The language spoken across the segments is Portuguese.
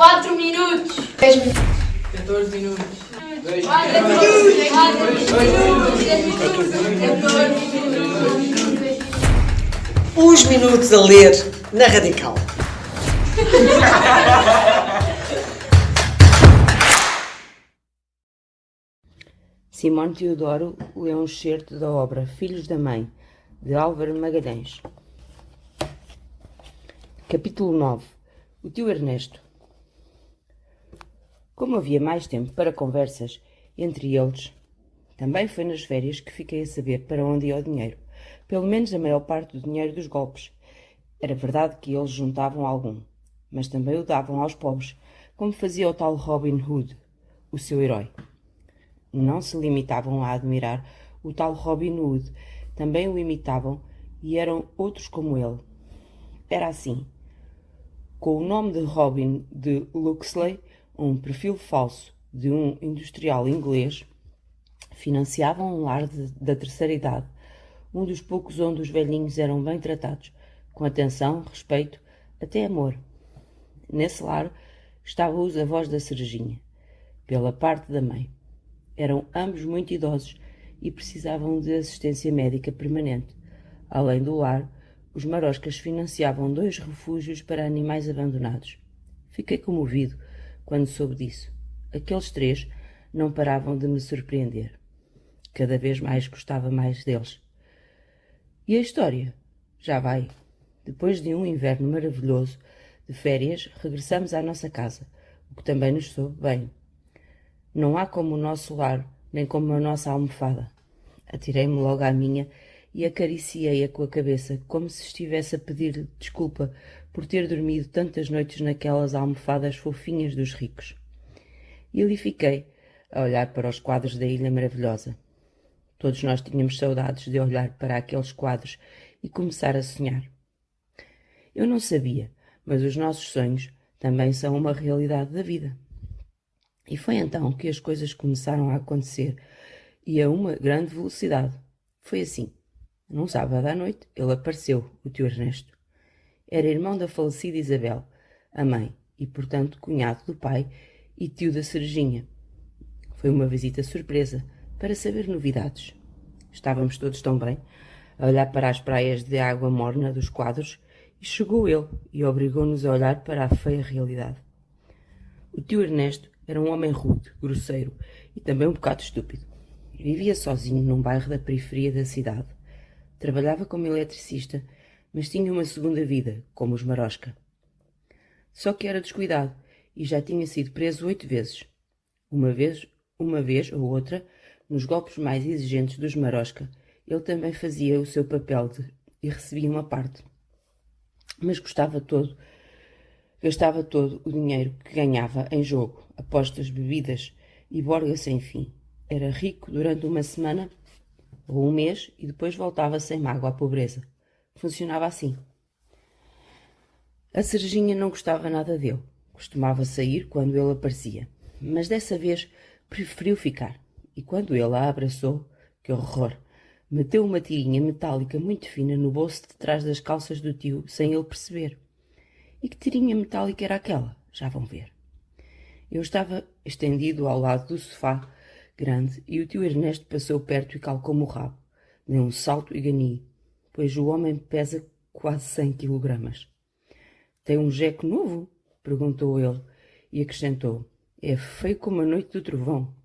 4 minutos. 10 minutos. 14 minutos. 2 Uns minutos a ler na Radical. Simone Teodoro lê um excerto da obra Filhos da Mãe, de Álvaro Magalhães. Capítulo 9. O tio Ernesto. Como havia mais tempo para conversas entre eles, também foi nas férias que fiquei a saber para onde ia o dinheiro, pelo menos a maior parte do dinheiro dos golpes. Era verdade que eles juntavam algum, mas também o davam aos pobres, como fazia o tal Robin Hood, o seu herói. Não se limitavam a admirar o tal Robin Hood, também o imitavam e eram outros como ele. Era assim. Com o nome de Robin de Luxley, um perfil falso de um industrial inglês, financiavam um lar da terceira idade, um dos poucos onde os velhinhos eram bem tratados, com atenção, respeito, até amor. Nesse lar estavam os avós da Cerejinha, pela parte da mãe. Eram ambos muito idosos e precisavam de assistência médica permanente. Além do lar, os maroscas financiavam 2 refúgios para animais abandonados. Fiquei comovido quando soube disso. Aqueles 3 não paravam de me surpreender. Cada vez mais gostava mais deles. E a história? Já vai. Depois de um inverno maravilhoso de férias, regressamos à nossa casa, o que também nos soube bem. Não há como o nosso lar, nem como a nossa almofada. Atirei-me logo à minha e acariciei-a com a cabeça, como se estivesse a pedir desculpa por ter dormido tantas noites naquelas almofadas fofinhas dos ricos. E ali fiquei, a olhar para os quadros da Ilha Maravilhosa. Todos nós tínhamos saudades de olhar para aqueles quadros e começar a sonhar. Eu não sabia, mas os nossos sonhos também são uma realidade da vida. E foi então que as coisas começaram a acontecer, e a uma grande velocidade. Foi assim. Num sábado à noite, ele apareceu, o tio Ernesto. Era irmão da falecida Isabel, a mãe, e portanto cunhado do pai e tio da Cerejinha. Foi uma visita surpresa, para saber novidades. Estávamos todos tão bem, a olhar para as praias de água morna dos quadros, e chegou ele e obrigou-nos a olhar para a feia realidade. O tio Ernesto era um homem rude, grosseiro e também um bocado estúpido. Vivia sozinho num bairro da periferia da cidade. Trabalhava como eletricista, mas tinha uma segunda vida, como os Marosca. Só que era descuidado e já tinha sido preso 8 vezes. Uma vez ou outra, nos golpes mais exigentes dos Marosca, ele também fazia o seu papel e recebia uma parte. Mas gastava todo o dinheiro que ganhava em jogo, apostas, bebidas e borga sem fim. Era rico durante uma semana ou um mês e depois voltava sem mágoa à pobreza. Funcionava assim. A Cerejinha não gostava nada dele. Costumava sair quando ele aparecia, mas dessa vez preferiu ficar. E quando ele a abraçou, que horror, meteu uma tirinha metálica muito fina no bolso de trás das calças do tio, sem ele perceber. E que tirinha metálica era aquela? Já vão ver. Eu estava estendido ao lado do sofá grande e o tio Ernesto passou perto e calcou-me o rabo. Deu um salto e ganhei, pois o homem pesa quase 100 quilogramas. Tem um jeco novo? Perguntou ele e acrescentou. É feio como a noite do trovão.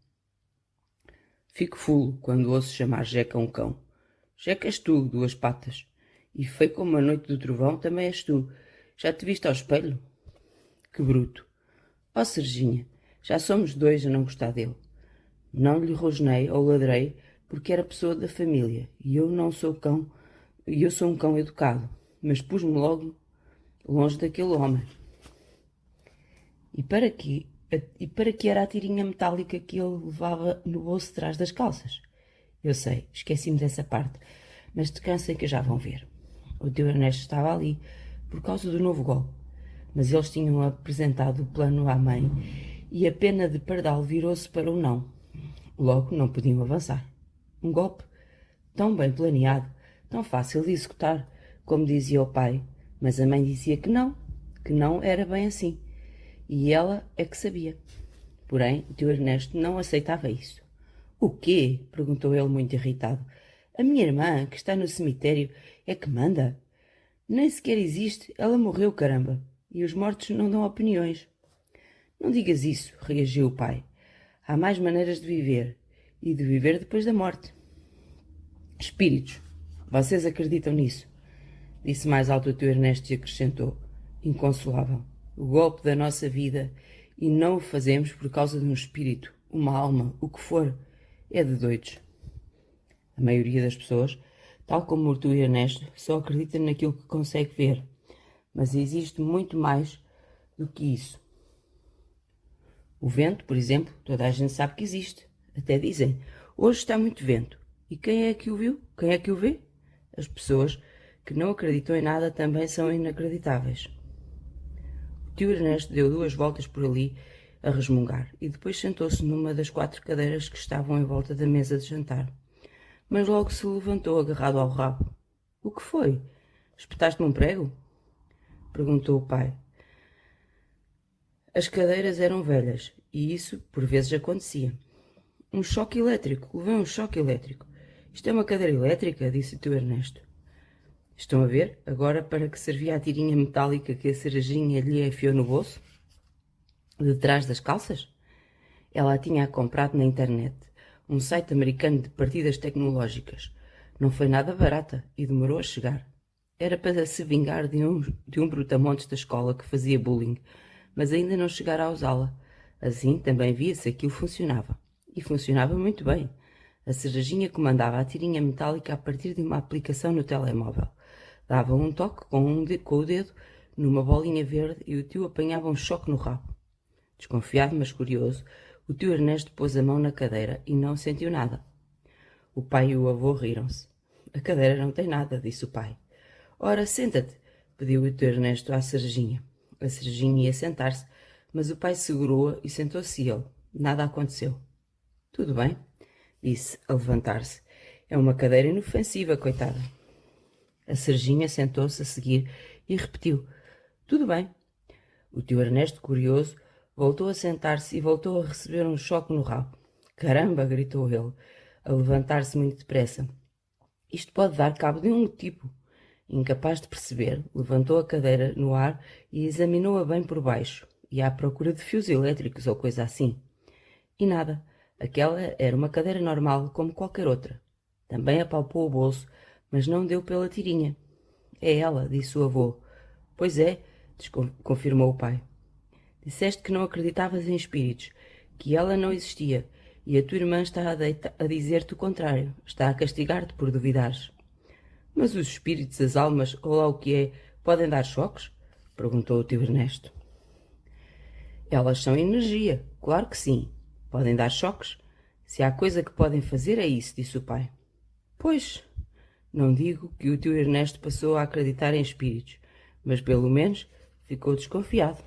Fico fulo quando ouço chamar jeca a um cão. Jeca és tu, 2 patas. E feio como a noite do trovão também és tu. Já te viste ao espelho? Que bruto. Ó Cerejinha, já somos 2 a não gostar dele. Não lhe rosnei ou ladrei porque era pessoa da família e eu sou um cão educado, mas pus-me logo longe daquele homem. E para que era a tirinha metálica que ele levava no bolso de trás das calças? Eu sei, esqueci-me dessa parte, mas descansem que já vão ver. O tio Ernesto estava ali por causa do novo golpe, mas eles tinham apresentado o plano à mãe e a pena de pardal virou-se para o não. Logo não podiam avançar. Um golpe tão bem planeado, tão fácil de executar, como dizia o pai, mas a mãe dizia que não era bem assim. E ela é que sabia. Porém, o tio Ernesto não aceitava isso. O quê? Perguntou ele muito irritado. A minha irmã, que está no cemitério, é que manda? Nem sequer existe, ela morreu, caramba. E os mortos não dão opiniões. Não digas isso, reagiu o pai. Há mais maneiras de viver, e de viver depois da morte. Espíritos, vocês acreditam nisso? Disse mais alto o tio Ernesto e acrescentou, inconsolável. O golpe da nossa vida, e não o fazemos por causa de um espírito, uma alma, o que for, é de doidos. A maioria das pessoas, tal como o tio Ernesto, só acredita naquilo que consegue ver. Mas existe muito mais do que isso. O vento, por exemplo, toda a gente sabe que existe. Até dizem, hoje está muito vento. E quem é que o viu? Quem é que o vê? As pessoas que não acreditam em nada também são inacreditáveis. O tio Ernesto deu 2 voltas por ali a resmungar e depois sentou-se numa das 4 cadeiras que estavam em volta da mesa de jantar. Mas logo se levantou agarrado ao rabo. O que foi? Espetaste-me um prego? Perguntou o pai. As cadeiras eram velhas e isso por vezes acontecia. Um choque elétrico, levei um choque elétrico. Isto é uma cadeira elétrica, disse o tio Ernesto. Estão a ver agora para que servia a tirinha metálica que a Serginha lhe enfiou no bolso? Detrás das calças? Ela a tinha comprado na internet, um site americano de partidas tecnológicas. Não foi nada barata e demorou a chegar. Era para se vingar de um brutamontes da escola que fazia bullying, mas ainda não chegara a usá-la. Assim também via-se que aquilo funcionava. E funcionava muito bem. A Serginha comandava a tirinha metálica a partir de uma aplicação no telemóvel. Dava um toque com o dedo numa bolinha verde e o tio apanhava um choque no rabo. Desconfiado, mas curioso, o tio Ernesto pôs a mão na cadeira e não sentiu nada. O pai e o avô riram-se. A cadeira não tem nada, disse o pai. Ora, senta-te, pediu o tio Ernesto à Serginha. A Serginha ia sentar-se, mas o pai segurou-a e sentou-se ele. Nada aconteceu. Tudo bem, disse, a levantar-se. É uma cadeira inofensiva, coitada. A Serginha sentou-se a seguir e repetiu. Tudo bem. O tio Ernesto, curioso, voltou a sentar-se e voltou a receber um choque no rabo. Caramba, gritou ele, a levantar-se muito depressa. Isto pode dar cabo de um tipo. Incapaz de perceber, levantou a cadeira no ar e examinou-a bem por baixo, e à procura de fios elétricos ou coisa assim. E nada, aquela era uma cadeira normal como qualquer outra. Também apalpou o bolso, mas não deu pela tirinha. É ela, disse o avô. Pois é, confirmou o pai. Disseste que não acreditavas em espíritos, que ela não existia, e a tua irmã está a dizer-te o contrário, está a castigar-te por duvidares. Mas os espíritos, as almas, ou lá o que é, podem dar choques? Perguntou o tio Ernesto. Elas são energia, claro que sim. Podem dar choques. Se há coisa que podem fazer é isso, disse o pai. Pois, não digo que o tio Ernesto passou a acreditar em espíritos, mas pelo menos ficou desconfiado.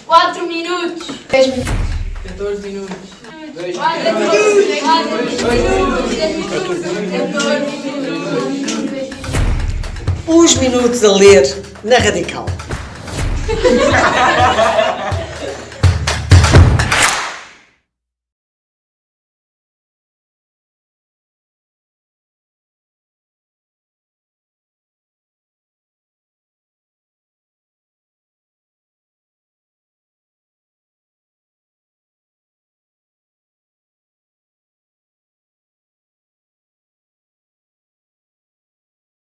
Quatro minutos. 10 minutos. 14 minutos. 2 4 minutos. 14 minutos. Uns minutos a ler na Radical.